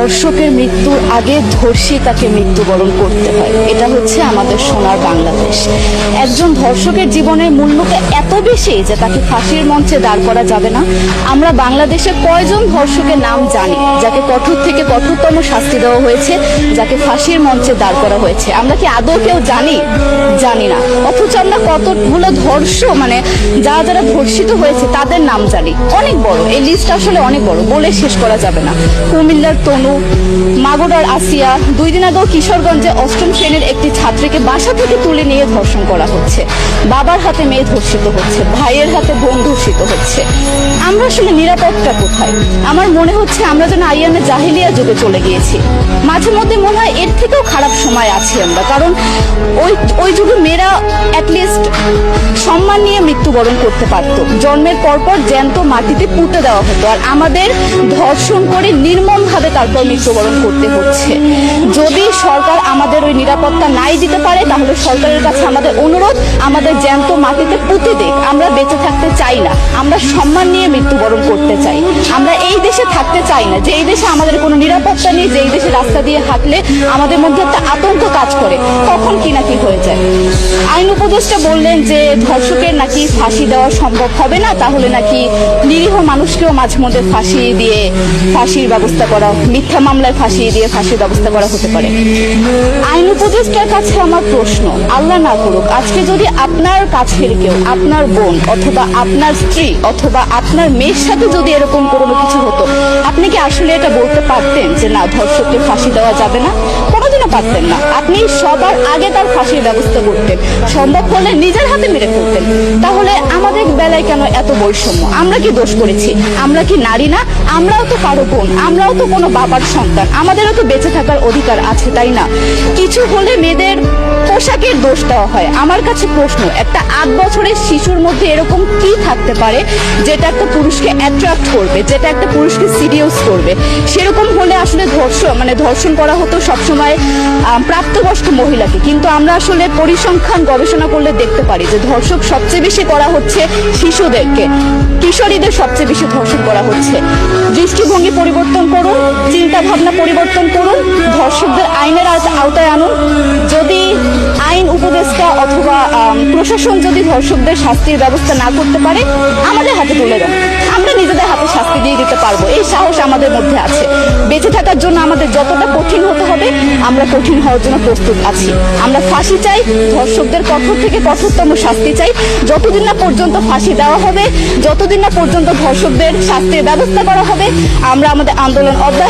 ধর্ষকের মৃত্যুর আগে ধর্ষী তাকে মৃত্যুবরণ করতে হয়। এটা হচ্ছে আমাদের সোনার বাংলাদেশ। একজন ধর্ষকের জীবনের মূল্যকে এত বেশি যে তাকে ফাঁসির মঞ্চে দাঁড় করা যাবে না। আমরা বাংলাদেশে কয়জন ধর্ষকের নাম জানি যাকে কঠোর থেকে কঠোরতম শাস্তি দেওয়া হয়েছে, যাকে ফাঁসির মঞ্চে দাঁড় করা হয়েছে? আমরা কি আদৌ কেউ জানি? জানি না। অথচ আমরা কতগুলো যারা ধর্ষিত হয়েছে তাদের নাম জানি। অনেক বড় এই লিস্ট, আসলে অনেক বড়, বলে শেষ করা যাবে না। কুমিল্লার তনু, মাগুরার আসিয়া, 2 দিন আগেও কিশোরগঞ্জে 8ম শ্রেণীর একটি ছাত্রীকে বাসা থেকে তুলে নিয়ে ধর্ষণ করা হচ্ছে। বাবার হাতে মেয়ে ধর্ষিত হচ্ছে, ভাইয়ের হাতে বোন ধর্ষিত হচ্ছে। আমরা আসলে নিরাপত্তা কোথায়? আমার মনে হচ্ছে আমরা যেন আইয়ামে জাহিলিয়া যুগে চলে গিয়েছি। মাঝে মধ্যে মনে হয় এর থেকেও খারাপ সময় আছি আমরা, কারণ ওই যুগে মেয়েরা অ্যাটলিস্ট সম্মান নিয়ে মৃত্যুবরণ করতে পারত। জন্মের পরপর জ্যান্ত মাটিতে পুঁতে দেওয়া হতো, আর আমাদের ধর্ষণ করে নির্মমভাবে তারপর মৃত্যুবরণ করতে হচ্ছে। যদি সরকার আমাদের ওই নিরাপত্তা নাই দিতে পারে, তাহলে সরকারের কাছে আমাদের অনুরোধ, আমাদের জ্যান্ত মাটিতে পুঁতে দিক। আমরা বেঁচে থাকতে চাই না, আমরা সম্মান নিয়ে মৃত্যুবরণ করতে চাই। আমরা এই দেশে থাকতে চাই না যে এই দেশে আমাদের কোনো নিরাপত্তা নেই, যে এই দেশে রাস্তা দিয়ে হাঁটলে আমাদের মধ্যে একটা আতঙ্ক কাজ করে, কখন কি না কি হয়ে যায়। আইন উপদেষ্টা বললেন যে ধর্ষকের নাকি ফাঁসি দেওয়া সম্ভব হবে না, তাহলে নাকি নিরীহ মানুষকেও মাঝে মধ্যে ফাঁসির ব্যবস্থা করা, মিথ্যা মামলায় ফাঁসি দিয়ে ফাঁসির ব্যবস্থা করা হতে পারে। আইন উপদেষ্টার কাছে আমার প্রশ্ন, আল্লাহ না করুক আজকে যদি আপনার কাছের কেউ, আপনার বোন অথবা আপনার স্ত্রী অথবা আপনার মেয়ের সাথে যদি এরকম কোনো কিছু হতো, আপনি কি আসলে এটা বলতে পারতেন যে না, ধর্ষককে ফাঁসি দেওয়া যাবে না? কোনোদিনও পারতেন না। আপনি সবার আগে তার ফাঁসির ব্যবস্থা করতেন, সম্ভব হলে নিজের হাতে মেরে ফেলতেন। তাহলে আমাদের বেলায় কেন এত বৈষম্য? আমরা কি দোষ করেছি? আমরা কি নারী না? আমরাও তো কারো বোন, আমরাও তো কোনো বাবার সন্তান, আমাদেরও তো বেঁচে থাকার অধিকার আছে, তাই না? কিছু হলে মেয়েদের পোশাকের দোষ দেওয়া হয়। আমার কাছে প্রশ্ন, একটা 8 বছরের শিশুর মধ্যে এরকম কি থাকতে পারে যেটা একটা পুরুষকে অ্যাট্রাক্ট করবে, যেটা একটা পুরুষকে সিরিয়াস করবে? সেরকম হলে আসলে ধর্ষণ করা হতো সবসময় প্রাপ্তবয়স্ক মহিলাকে। কিন্তু আমরা আসলে পরিসংখ্যান গবেষণা করলে দেখতে পারি যে ধর্ষক সবচেয়ে বেশি করা হচ্ছে শিশুদেরকে, কিশোরীদের সবচেয়ে বেশি ধর্ষণ করা হচ্ছে। দৃষ্টিভঙ্গি পরিবর্তন করুন, চিন্তা ভাবনা পরিবর্তন করুন, ধর্ষকদের আইনের আওতায় আনুন। যদি আইন উপদেষ্টা অথবা প্রশাসন যদি ধর্ষকদের শাস্তির ব্যবস্থা না করতে পারে, আমাদের হাতে তুলে দেন, আমরা নিজেদের হাতে শাস্তি দিয়ে দিতে পারবো। এই সাহস আমাদের মধ্যে আছে। বেঁচে থাকার জন্য আমাদের যতটা কঠিন হতে হবে, আমরা কঠিন হওয়ার জন্য প্রস্তুত আছি। আমরা ফাঁসি চাই, ধর্ষকদের কঠোর থেকে কঠোরতম শাস্তি চাই। যতদিন না পর্যন্ত ফাঁসি দেওয়া হবে, যতদিন না পর্যন্ত ধর্ষকদের শাস্তির ব্যবস্থা করা হবে, আমরা আমাদের আন্দোলন অব্যাহত